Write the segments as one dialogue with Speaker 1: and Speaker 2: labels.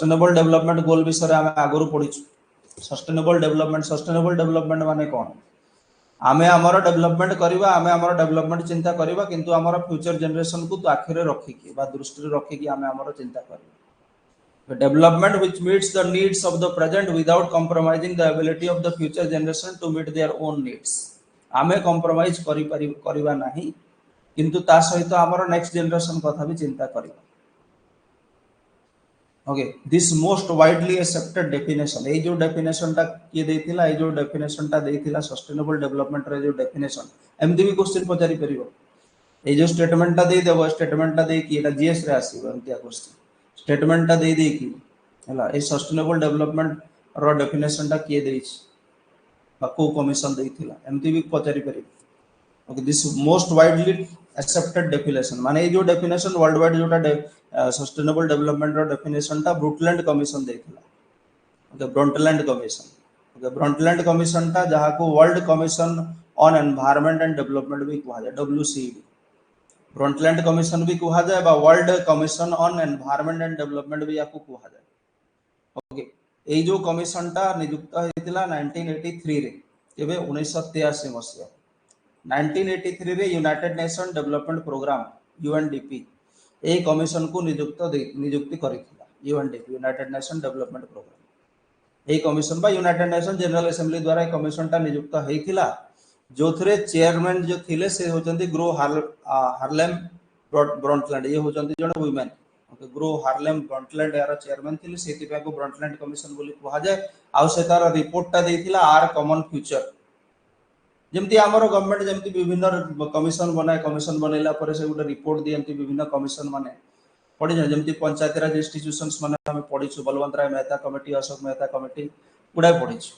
Speaker 1: Sustainable development goal विषय आम आगु पढ़ी। सस्टेनेबल डेवलपमेंट माने कौन? आमे आमर डेवलपमेंट करवा, आमे आमर डेवलपमेंट चिंता करवा, किंतु आमर फ्यूचर जनरेशन को आखिरे रखिकी बा दृष्टि रखिकी आमे आमर चिंता करवा। Development which meets the needs of the present without compromising the ability of the future generation to meet their own needs. आमे कंप्रोमाइज करवा नहीं, किंतु ता सहित आमर नेक्स्ट जनरेशन कथा भी चिंता करवा। Okay, this most widely accepted definition, ये जो डेफिनेशन टा किए देथिला, ये जो डेफिनेशन टा देथिला सस्टेनेबल डेवलपमेंट रे जो डेफिनेशन, एमती भी क्वेश्चन पचारि परिबो। ये जो स्टेटमेंट टा दे देबो, स्टेटमेंट टा दे कि एटा जीएस रे आसीबो, एमती क्वेश्चन स्टेटमेंट टा दे कि हला ए सस्टेनेबल डेवलपमेंट रो डेफिनेशन टा किए देछि बा को कमिशन देथिला, एमती भी पचारि परिबो। Okay, this most widely accepted definition माने जो डेफिनेशन वर्ल्ड वाइड जोटा सस्टेनेबल डेवलपमेंट रो डेफिनेशन टा ब्रुटलैंड कमिशन देथिला। Okay, Brundtland commission. Okay, Brundtland commission टा जहा को world commission on environment and development भी कहा जाय, WCED। ब्रंटलैंड कमिशन भी कहा जाय बा world commission on environment and development भी याको कहा जाय। ओके, ए जो कमिशन टा नियुक्त हेतिला 1983 रे, केबे 1983 मसिया 1983 रे United Nation development programme UNDP ए कमिशन को नियुक्ति करिथिला। UNDP United Nation development programme ए कमिशन बा यूनाइटेड नेशन जनरल असेंबली द्वारा ए कमिशन टा नियुक्त हेतिला, जोथरे चेयरमैन जो थिले से होचंती ग्रो हार्लेम ब्रंटलैंड, ये होचंती जण women. Okay, grow Harlem Brundtland यार चेयरमैन थिले, सेति पे को ब्रंटलैंड कमिशन बोली कहा जाय। आ से तार रिपोर्ट टा देथिला आर कॉमन फ्यूचर। जमती आमर गवर्नमेंट जमती विभिन्न कमिशन बनाए, कमिशन बनैला पर से गोटे रिपोर्ट दियंती विभिन्न कमिशन माने पढ़ी जाय, जमती पंचायती राज इंस्टीट्यूशंस माने हम पढ़ीछु, बलवंत राय मेहता कमिटी, अशोक मेहता कमिटी गुडा पढ़ीछु।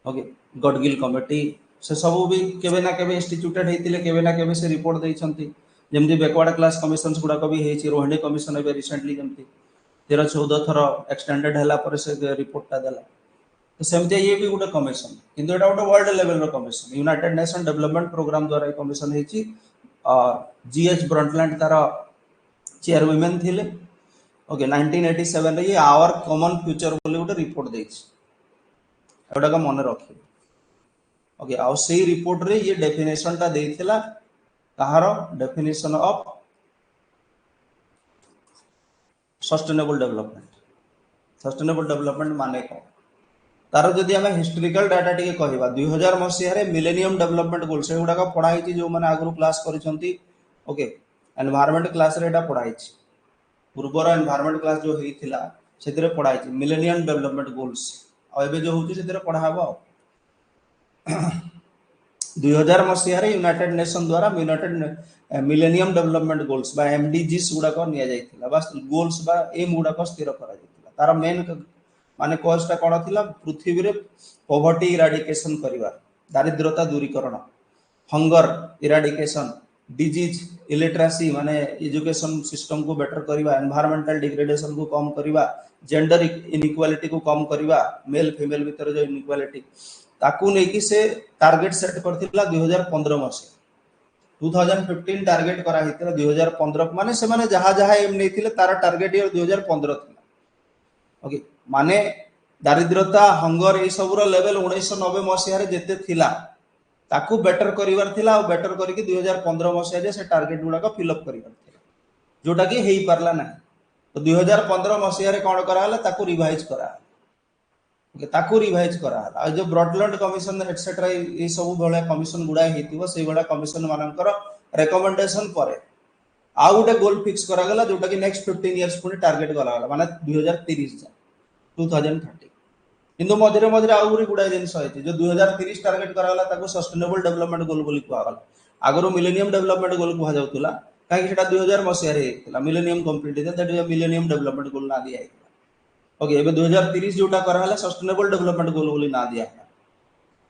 Speaker 1: ओके, गडगिल कमिटी से सब भी केबे ना केबे इंस्टीट्यूटेड हेतिले, केबे ना केबे से रिपोर्ट दैछंती। जमती बैकवर्ड क्लास कमिशंस गुडा भी हेछि, रोहिणी कमिशन एबे रिसेंटली जमती 13-14 थर एक्सटेंडेड हैला पर से रिपोर्ट टा देला। तो सेमते ये भी गोटे कमिशन, किंतु एटा गोटे वर्ल्ड लेवल रो commission, United Nation development programme द्वारा कमिशन हेछि। GH ब्रंटलैंड तार चेयरमैन थिले। ओके, 1987 रे ये आवर कॉमन फ्यूचर बोली गोटे रिपोर्ट देछि, एटा का मन रखि। ओके, आ से रिपोर्ट रे ये डेफिनेशन टा देथिला, कहारो definition of sustainable development. Sustainable development माने को तार जदि आम हिस्टोरिकल डाटा टी कहवा, 2000 मसीह मिलेनियम डेवलपमेंट गोल से गुड़ाक पढ़ाई जो मैंने आगु क्लास करिसेंती। ओके, एनवायरनमेंट क्लास रे एटा पढ़ाई, पूर्वर एनवायरनमेंट क्लास जो हेतिला सेतिरे पढ़ाई मिलेनियम डेवलपमेंट गोल्स, आ एबे जो होची सेतिरे पढ़ाबो। 2000 मसीह यूनाइटेड नेशन द्वारा यूनाइटेड मिलेनियम डेवलपमेंट गोल्स बा MDGs गुड़ाक निया जायतिला, बा गोल्स बा एम गुड़ाक स्थिर करा जायतिला। तार मेन माने कोर्सटा कोन थिला, पृथ्वी रे पॉवर्टी इराडिकेशन करिवा, दारिद्रता दूरीकरण, हंगर इराडिकेशन, डिजीज इलिटरेसी माने एजुकेशन सिस्टम को बेटर करिवा, एनवायरमेंटल डिग्रेडेशन को कम करिवा, जेंडर इनइक्वालिटी को कम करिवा, मेल फीमेल भीतर जो इनइक्वालिटी ताकू नै कि से टारगेट सेट करथिला 2015 मसे। 2015 टारगेट करा हितला 2015 माने से माने जहा जहा एम नैथिले तार टारगेट ईयर 2015 थिला। ओके, माने दारिद्रता हंगर ए सब रो लेवल 1990 मसिया रे जेते थिला ताकू बेटर करिवार थिला, और बेटर करिके 2015 मसिया जे से टारगेट गुडा को फिल अप करिवार थिला, जोटा कि हेई पारला ना। तो 2015 मसिया रे कोन करा हला, ताकू रिवाइज करा। ओके, ताकू रिवाइज करा हला। आ जो ब्रॉडलैंड कमिशन एटसेट्रा ए सब भले कमिशन गुडा हेतिबो, से गुडा कमिशन मानकर रिकमेंडेशन परे आ गोटे गोल फिक्स करा गला, जोटा कि नेक्स्ट 15 इयर्स पुनी टारगेट गला गला, माने 2030 जा 2030। किंतु मझरे मझरे आउरी गुडा जिनस होइति जो 2030 टारगेट करा गला, ताको सस्टेनेबल डेवलपमेंट गोल बोली कुआ गला। आगरो मिलेनियम डेवलपमेंट गोल कुआ जाउतला, काहे सेटा 2000 मसिया रे हेतिला मिलेनियम कंप्लीट हेता, that is millennium development goal ना दिया हेतिला। ओके, एबे 2030 जोटा करा हला सस्टेनेबल डेवलपमेंट गोल बोली ना दिया हला।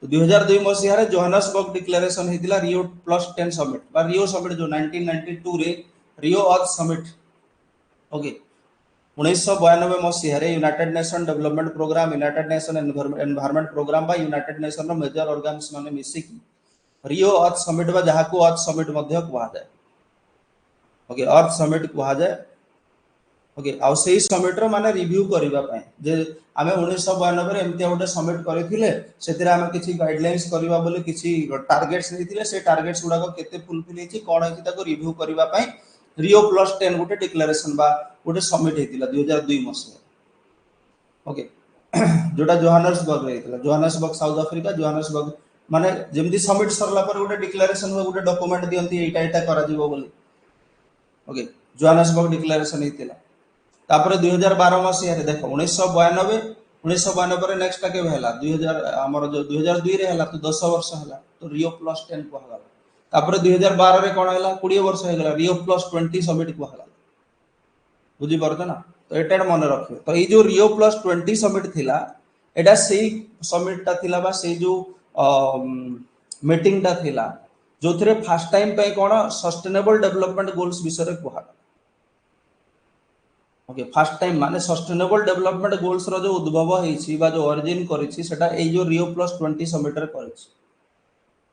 Speaker 1: तो 2002 मसिया रे जोहान्सबर्ग डिक्लेरेशन हेतिला रियो +10 समिट बा रियो समिट जो 1992 रे रियो अर्थ समिट। ओके, 1992 मसीह United Nation development programme, United Nation environment programme बा यूनाइटेड नेशन रो मेजर ऑर्गन्स माने मिसिकी रियो अर्थ समिट बा जहा को अर्थ समिट मध्य कहा जाय। ओके, अर्थ समिट कहा जाय। ओके आ सेही समिट रो माने रिव्यू करबा पय जे आमे 1992 रे एमती गोटे समिट करथिले सेतिरे आमे किछि गाइडलाइंस करबा बोले किछि टारगेट्स देथिले से टारगेट्स गुडा को केते फुलफिल हेछि कोन हेछि ताको रिव्यू करबा पय रियो प्लस 10 गोटे डिक्लेरेशन बा गोटे समिट हेतिला 2002 मसिया ओके जोटा जोहान्सबर्ग रे हेतिला जोहान्सबर्ग साउथ अफ्रीका जोहान्सबर्ग माने जेमती समिट सरला पर गोटे डिक्लेरेशन हो गोटे डॉक्यूमेंट दियंती एटा करा जिवो बोली ओके जोहान्सबर्ग डिक्लेरेशन हेतिला तापर 2012 मसिया रे देखो 1992 नेक्स्ट के भेला 2000 हमर जो 2002 रे हला तो 10 वर्ष हला तो रियो प्लस 10 को हला तापर 2012 रे कोन हला 20 वर्ष हे गला रियो प्लस 20 समिट को हला बुझी परतो ना तो एटा मन रखियो तो ये जो रियो प्लस 20 समिट थिला एटा सेही समिट ता थिला बा से जो मीटिंग ता थिला जोथरे फर्स्ट टाइम पे कोन सस्टेनेबल डेवलपमेंट गोल्स विषय रे कहला ओके फर्स्ट टाइम माने सस्टेनेबल डेवलपमेंट गोल्स रो जो उद्भव हेछि बा जो ओरिजिन करिछि सेटा ए जो रियो प्लस 20 समिट रे करिछि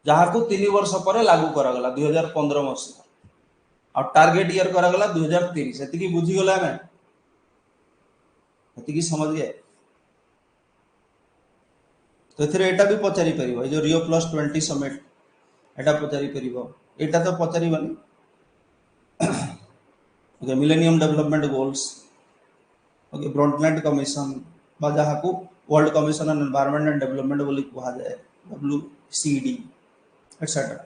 Speaker 1: जहा को 3 वर्ष परे लागू करा गला 2015 मसिया और टारगेट ईयर करा गला 2030 एति की बुझी गला मैं एति की समझ गए तो एथिरे एटा भी पचारि परिबो जो रियो प्लस 20 समिट एटा पचारि परिबो एटा तो पचारिबनी okay millennium development goals okay Brundtland commission बा जहा को world commission on environment and development बोली कहा जाए WCD etcetera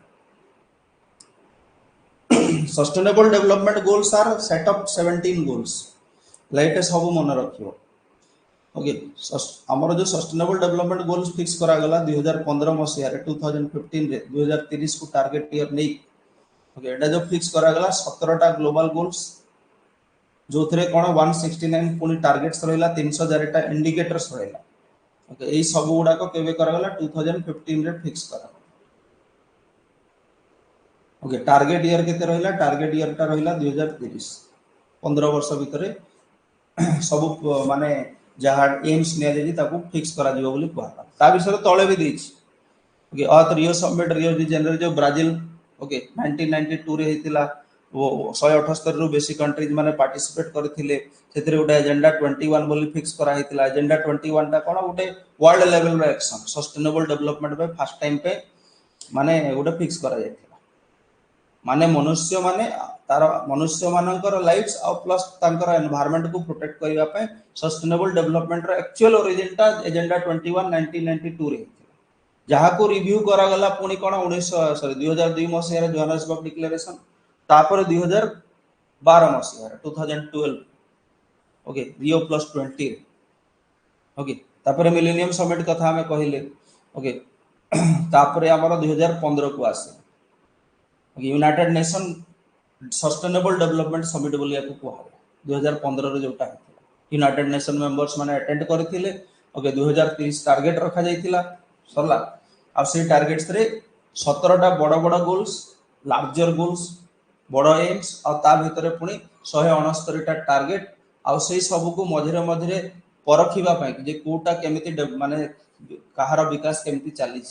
Speaker 1: sustainable development goals are set up 17 goals लाइट सब मन रखियो ओके हमर जो सस्टेनेबल डेवलपमेंट गोल्स फिक्स करा गला 2015 मसिया रे 2015 रे 2030 को टारगेट ईयर नै ओके एटा जो फिक्स करा गला 17 टा ग्लोबल गोल्स जो थरे कोन 169 पुनी टारगेट्स रहला 304 टा इंडिकेटर्स रहला ओके एई सब गुडा को केबे करा गला 2015 रे फिक्स करा ओके टारगेट ईयर केते रहला टारगेट ईयर टा रहला 2030 15 वर्ष भितरे सब माने जहा एम्स ने जे ताको फिक्स करा दिबो बोली कहला ता विषय तळे भी देछि ओके अर्थ Rio summit Rio de Janeiro जो ब्राजील ओके 1992 रे हेतिला वो 178 रु बेसी कंट्रीज माने पार्टिसिपेट करथिले सेतिरे गोटे एजेंडा 21 बोली फिक्स करा हेतिला एजेंडा 21 ता कोन गोटे वर्ल्ड लेवल रो एक्शन सस्टेनेबल डेवलपमेंट पे फर्स्ट टाइम पे माने गोटे फिक्स करा जायथिला माने मनुष्य माने तार मनुष्य मानकर लाइफ्स और प्लस तांकर एनवायरनमेंट को प्रोटेक्ट करिवा पे सस्टेनेबल डेवलपमेंट रो एक्चुअल ओरिजिन ता एजेंडा 21 1992 रे जहा को रिव्यू करा गला पुनी कोन 2002 मसिया रे जोहान्सबर्ग डिक्लेरेशन तापर 2012 मसिया रे 2012 ओके रियो प्लस 20 ओके तापर मिलेनियम समिट कथा हमें कहिले ओके तापर हमर 2015 को आसे United nation sustainable development summit बोलिया को कहला 2015 रे जोटा यूनाइटेड नेशन मेंबर्स माने अटेंड करथिले ओके 2030 टारगेट रखा जायतिला सरला आ से टारगेट्स रे 17 टा बड़ बड़ गोल्स लार्जर गोल्स बड़ एम्स आ ता भितरे पुनी 169 टा टारगेट आ से सब को मझरे मझरे परखिबा पय जे कोटा केमिति माने कहार विकास केमिति चालिस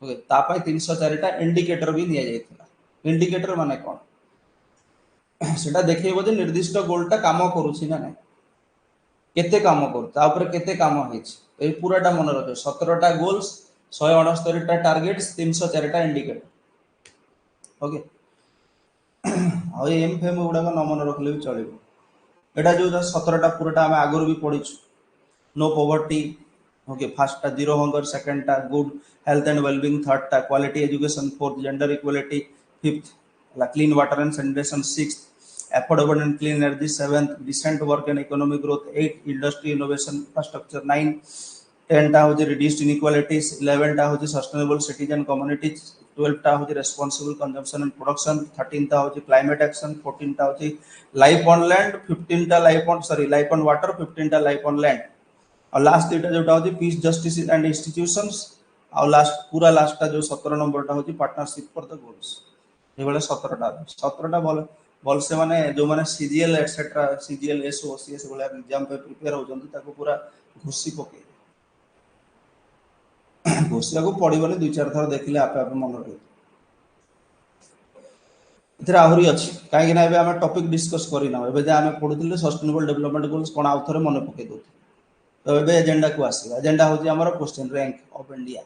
Speaker 1: ओके ता पय 304 टा इंडिकेटर भी निया जायतिला इंडिकेटर माने कोन सेटा देखैबो जे निर्दिष्ट गोलटा काम करूछि ना नै केते काम करू ता ऊपर केते काम हेछि ए पूराटा मन रखे 17 टा गोल्स 169 टा टारगेट्स 304 टा इंडिकेटर ओके आ एम फेम गुडा को न मन रखले भी चलिबो एटा जो 17 टा पूराटा हम आगुर भी पढिछु नो पॉवर्टी ओके फर्स्ट टा जीरो हंगर सेकंड टा good health and wellbeing third टा quality education fourth gender equality fifth ला clean water and sanitation sixth affordable and clean energy 7th decent work and economic growth 8 industry innovation infrastructure 9 10 टा होजे reduced inequalities 11 टा होजे sustainable citizen communities 12 टा होजे responsible consumption and production 13 टा होजे climate action 14 टा होजे life on land 15 टा life on water 15 टा life on land और last दुटा जोटा होजे पीस जस्टिस एंड इंस्टीट्यूशंस और लास्ट पूरा लास्ट टा जो 17 नंबर टा होजे पार्टनरशिप फॉर द गोल्स ए वाला 17 टा बोल से माने जो माने CGL etcetera CGL SO CS वाला एग्जाम पे प्रिपेयर हो जंतु ताको पूरा घुसी पके घुसिया को पड़ी बोले दु चार थर देखले आपे आपे मन रहे एथरे आहुरी अछि काहे कि ना एबे हम टॉपिक डिस्कस करी ना एबे जे हम पढुथिले सस्टेनेबल डेवलपमेंट गोल्स कोन आउथरे मन पके दो तो एबे एजेंडा को आसी एजेंडा होची हमर क्वेश्चन रैंक ऑफ इंडिया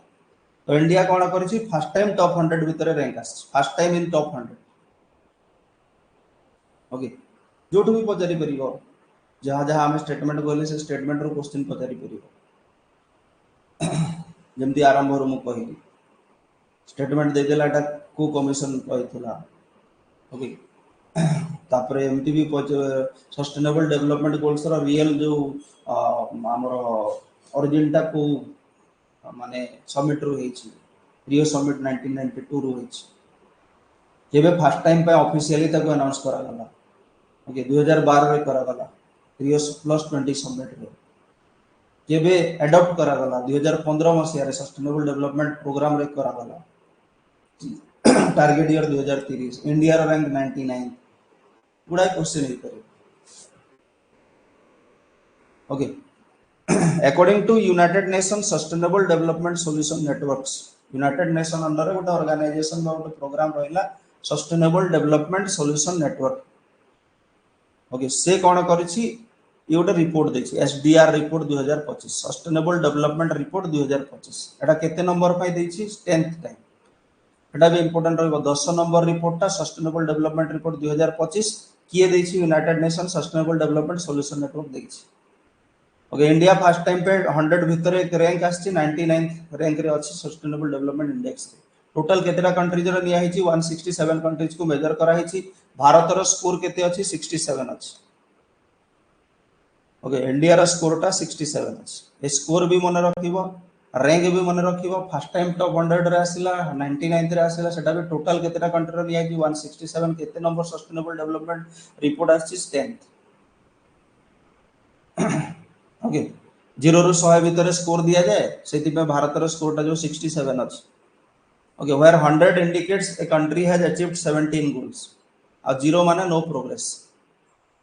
Speaker 1: तो इंडिया कोन करिछि फर्स्ट टाइम टॉप 100 भीतर रैंक आसी first time in top 100 okay जोटू भी पचारि परिबो जहाँ जहाँ हम स्टेटमेंट कहले से स्टेटमेंट रो क्वेश्चन पचारि परिबो जेमती आरंभ रो मु कहिली स्टेटमेंट दे देला एटा को कमिशन कहथिला ओके तापर एमती भी सस्टेनेबल डेवलपमेंट गोल्स रो रियल जो हमर ओरिजिन टा को माने समिट रो हेछि रियो समिट 1992 रो हेछि केबे फर्स्ट टाइम पे ऑफिशियली ताको अनाउंस करा गला ओके 2012 रे करा गला रियो प्लस 20 समिट रे केबे एडॉप्ट करा गला 2015 मसिया रे सस्टेनेबल डेवलपमेंट प्रोग्राम रे करा गला टारगेट ईयर 2030 इंडिया रो रैंक 99 गुडा क्वेश्चन ही करे okay according to united nation sustainable development solution networks united nation under गोटे ऑर्गेनाइजेशन बा गोटे प्रोग्राम रहिला sustainable development solution network okay से कोन करिछि ये गोटे रिपोर्ट देछि SDR report 2025 sustainable development report 2025 एटा केते नंबर पाई देछि 10th टाइम एटा भी इंपोर्टेंट रहबो 10 नंबर रिपोर्ट ता सस्टेनेबल डेवलपमेंट रिपोर्ट 2025 किए देछि united nation sustainable development solution network देछि ओके इंडिया फर्स्ट टाइम पे 100 भीतर एक रैंक आछि 99th रैंक रे अछि सस्टेनेबल डेवलपमेंट इंडेक्स रे टोटल केतेटा कंट्रीज रे निया हिची 167 कंट्रीज को मेजर करा हिची भारत रो स्कोर केते अछि 67 अछि ओके इंडिया रो स्कोर टा 67 अछि ए स्कोर भी मन रखिबो रैंक भी मन रखिबो फर्स्ट टाइम टॉप 100 रे आसिला 99th रे आसिला सेटा भी टोटल केतेटा कंट्री रे निया हिची 167 केते नंबर सस्टेनेबल डेवलपमेंट रिपोर्ट आछि 10th ओके 0 रु 100 भीतर स्कोर दिया जाए सेति पे भारत रो स्कोर टा जो 67 अछि okay where 100 indicates a country has achieved 17 goals आ 0 माने नो प्रोग्रेस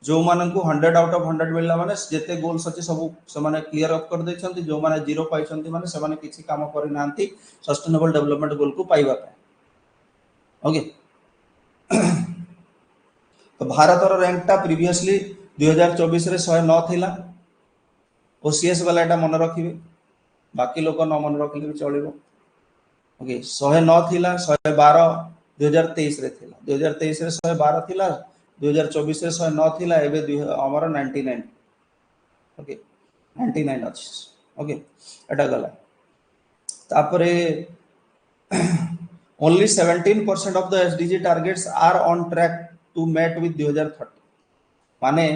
Speaker 1: जो माने को 100 आउट ऑफ 100 मिलला माने जेते गोल्स अछि सब से माने क्लियर अप कर दै छथि जो माने 0 पाइ छथि माने से माने किछि काम करि नांती सस्टेनेबल डेवलपमेंट गोल को पाइबा पे ओके तो भारत रो रैंक टा प्रीवियसली 2024 रे 109 थिला ओसीएस वाला एटा मन रखिबे बाकी लोक न मन रखिले भी चलिबो ओके 109 थिला 112 2023 रे थिला 2023 रे 112 थिला 2024 रे 109 थिला एबे हमर 99 ओके 99 अछि ओके एटा गला तापरे only 17% of the SDG targets are on track to met with 2030 माने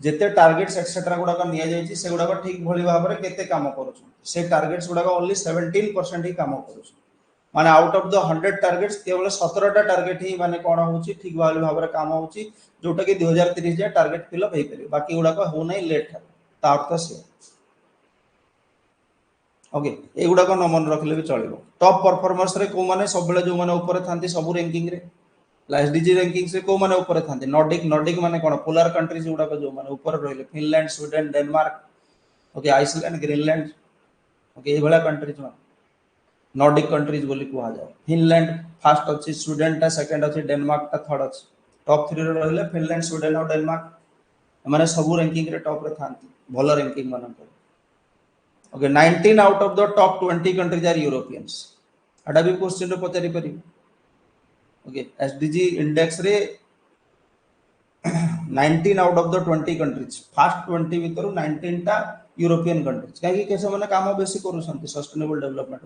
Speaker 1: जेते टारगेट्स एक्सेट्रा गुडा का निया जायछि से गुडा ठीक भली भाबरे केते काम करूछ से टारगेट्स गुडा ओनली 17% ही काम करूछ माने आउट ऑफ द 100 टारगेट्स केवल 17 टा टारगेट ही माने कोन होउछि ठीक भली भाबरे काम होउछि जोटा कि 2030 जे टारगेट फिल अप हे करी बाकी गुडा का हो नै लेट है ता अर्थ से ओके ए गुडा का न मन रखले भी चलिबो टॉप परफॉर्मर्स रे को माने सब बेले जो माने ऊपर थांती सब रैंकिंग रे एसडीजी रैंकिंग से को माने ऊपर थांती नॉर्डिक माने कोन पोलर कंट्रीज गुडा को जो माने ऊपर रहले Finland Sweden Denmark okay Iceland Greenland okay ए भला कंट्रीज माने नॉर्डिक कंट्रीज बोली को आ जाए फिनलैंड फर्स्ट अछि स्वीडन टा सेकंड अछि डेनमार्क टा थर्ड अछि टॉप 3 रे रहले फिनलैंड स्वीडन और डेनमार्क माने सब रैंकिंग रे टॉप रे थांती भलो रैंकिंग माने okay 19 out of the top 20 countries are Europeans अडा भी क्वेश्चन रे पचारि परि ओके एसडीजी इंडेक्स रे 19 out of the 20 countries first 20 भीतर 19 टा यूरोपियन कंट्रीज काहे कि केसे माने काम बेसी करू संति सस्टेनेबल डेवलपमेंट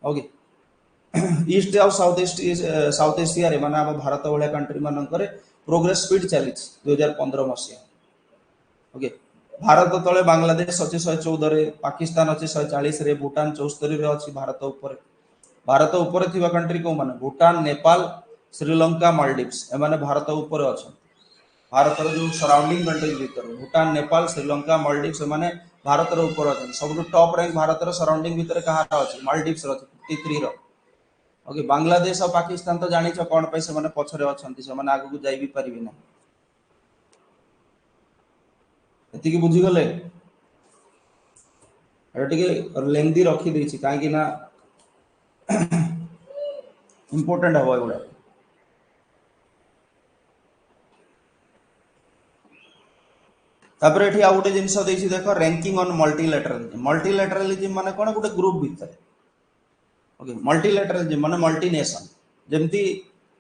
Speaker 1: ओके ईस्ट और साउथ एशिया रे माने भारत वाला कंट्री मान करे प्रोग्रेस स्पीड चली 2015 मसिया ओके भारत तले बांग्लादेश अछि 114 रे पाकिस्तान अछि 140 रे भूटान 74 रे अछि भारत ऊपर थिबा कंट्री को माने भूटान नेपाल श्रीलंका मालदीव्स ए माने भारत ऊपर अछि भारत रो जो सराउंडिंग कंट्रीज भीतर भूटान नेपाल श्रीलंका मालदीव्स माने भारत रो ऊपर अछि सब टॉप रैंक भारत रो सराउंडिंग भीतर कहा अछि मालदीव्स रो 53 रो ओके बांग्लादेश और पाकिस्तान तो जानि छ कोन पे से माने पछरे अछंती से माने आगु जाई भी परिबे ना एति की बुझी गले एटिके लेंदी रखी दै छी काहे कि ना इंपोर्टेंट हबो एगुडा तापर एठी आ गोटे जिनस देछि देखो रैंकिंग ऑन मल्टीलैटरलिज्म मल्टीलैटरलिज्म माने कोन गोटे ग्रुप भीतर ओके मल्टीलैटरलिज्म माने मल्टी नेशन जेमती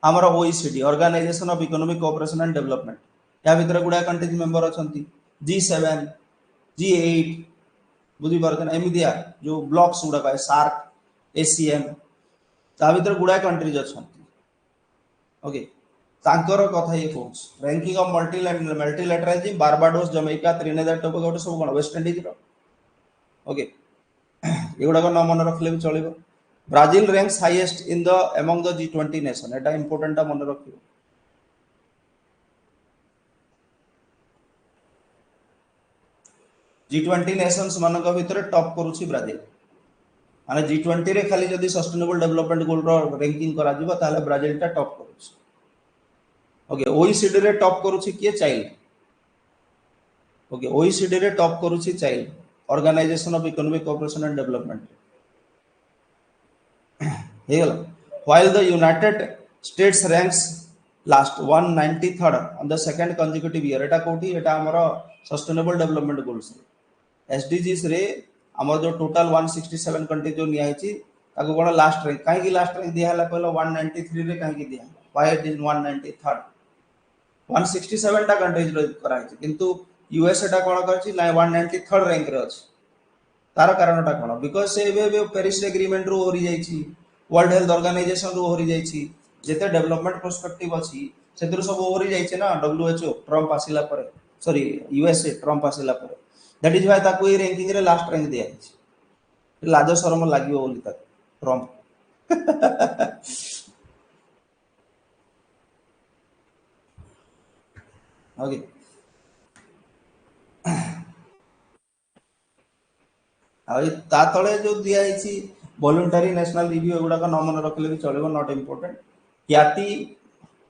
Speaker 1: हमर OECD organisation of economic cooperation and development या भीतर गुडा कंट्रीज मेंबर अछंती G7 G8 बुझी पारछन एमिदिया जो ब्लॉक्स गुडा का सार्क एसीएम ता भीतर गुडा कंट्रीज अछंती ओके तांकर कथा ये कहूँ ranking of multilateralism Barbados Jamaica Trinidad Tobago सब कोन वेस्ट इंडीज रो ओके एगुडा को न मन रखले भी चलिबो Brazil ranks highest in the among the G20 nation एटा इंपोर्टेंट मन रखियो G20 नेशंस मान भीतर टॉप करूची ब्राजिल माने G20 रे खाली जदी सस्टेनेबल डेवलपमेंट गोल रो रैंकिंग करा जिवो ताले ब्राजिल टा टॉप करूची ओके ओईसीडी रे टॉप करूची किए चाइल्ड ओके ओईसीडी रे टॉप करूची child organisation of economic cooperation and development हे गला while the United States ranks last 193rd on the second consecutive year एटा कोठी एटा हमर सस्टेनेबल डेवलपमेंट गोल्स एसडीजीस रे हमर जो टोटल 167 कंट्री जो निया हिची ताको कोन लास्ट रैंक काहे की लास्ट रैंक दिया हला कहलो 193 रे काहे की दिया व्हाई इट इज 193rd 167 टा कंट्रीज रो करा हिची किंतु यूएस एटा कोन करछि 193rd रैंक रे अछि तार कारणटा कोन बिकॉज़ से एबे पेरिस एग्रीमेंट रो ओरी जाईछि वर्ल्ड हेल्थ ऑर्गेनाइजेशन रो ओरी जाईछि जेते डेवलपमेंट पर्सपेक्टिव अछि सेतिर सब ओरी जाईछि ना डब्ल्यूएचओ ट्रम्प आसिला परे सॉरी यूएसए ट्रम्प आसिला परे दैट इज व्हाई ताको ए रैंकिंग रे लास्ट रैंक दिया हिची लाजो शरम लागियो ओली ता ट्रम्प ओके ता तले जो दिया हिची वॉलंटरी नेशनल रिव्यू एगुडा का न मन रखले भी चलेबो नॉट इंपोर्टेंट याती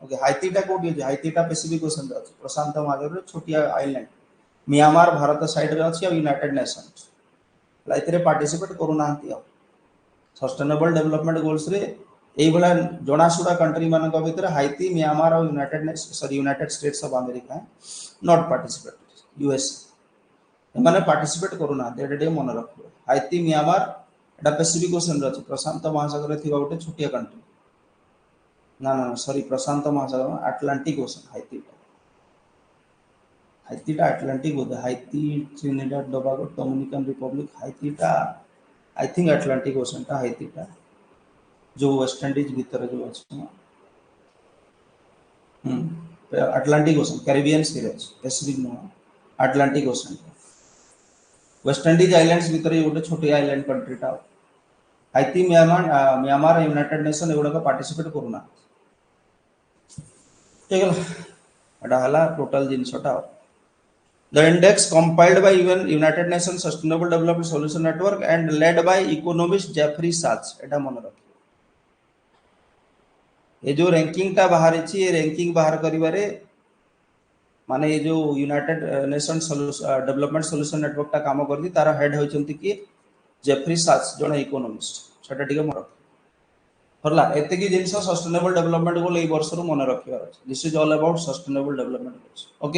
Speaker 1: ओके हाइतीटा कोठी अछि हाइतीटा पैसिफिक ओशन रे अछि प्रशांत महासागर रे छोटिया आइलैंड म्यांमार भारत साइड रे अछि यूनाइटेड नेशंस लाइतरे पार्टिसिपेट करू नांती सस्टेनेबल डेवलपमेंट गोल्स रे एई भला जणासुडा कंट्री मान को भीतर हाइती म्यांमार और United states of America not participate US माने पार्टिसिपेट करू ना एडे मन रखो हाइती म्यांमार एटा पैसिफिक ओशन रे अछि प्रशांत महासागर रे थिबा गोटे छोटिया कंट्री ना ना सॉरी प्रशांत महासागर अटलांटिक ओशन हाइतीटा अटलांटिक बोध Haiti Trinidad Tobago Dominican Republic हाइतीटा आई थिंक अटलांटिक ओशन टा हाइतीटा जो वेस्ट इंडीज भीतर जो अछि अटलांटिक ओशन कैरिबियन सी रे पैसिफिक नो Atlantic ocean West Indies islands भीतर ये गोटे छोटी आइलैंड कंट्री टा हाइती म्यांमार यूनाइटेड नेशन एगुडा का पार्टिसिपेट करूना ठीक है एटा हला total जिनसटा The index compiled by United Nations Sustainable Development Solution Network and led by economist Jeffrey Sachs एटा मन रखियो ये जो रैंकिंग टा बाहर अछि ये रैंकिंग बाहर करिबारे माने ये जो United Nation development solution network टा काम करदी तार हेड होचंती कि जेफ्री साच्स जने इकोनॉमिस्ट सेटा टिके मन हरला एते की जिंस सस्टेनेबल डेवलपमेंट गोल ए वर्ष रो मन रखिबार अछि this is all about sustainable development goals okay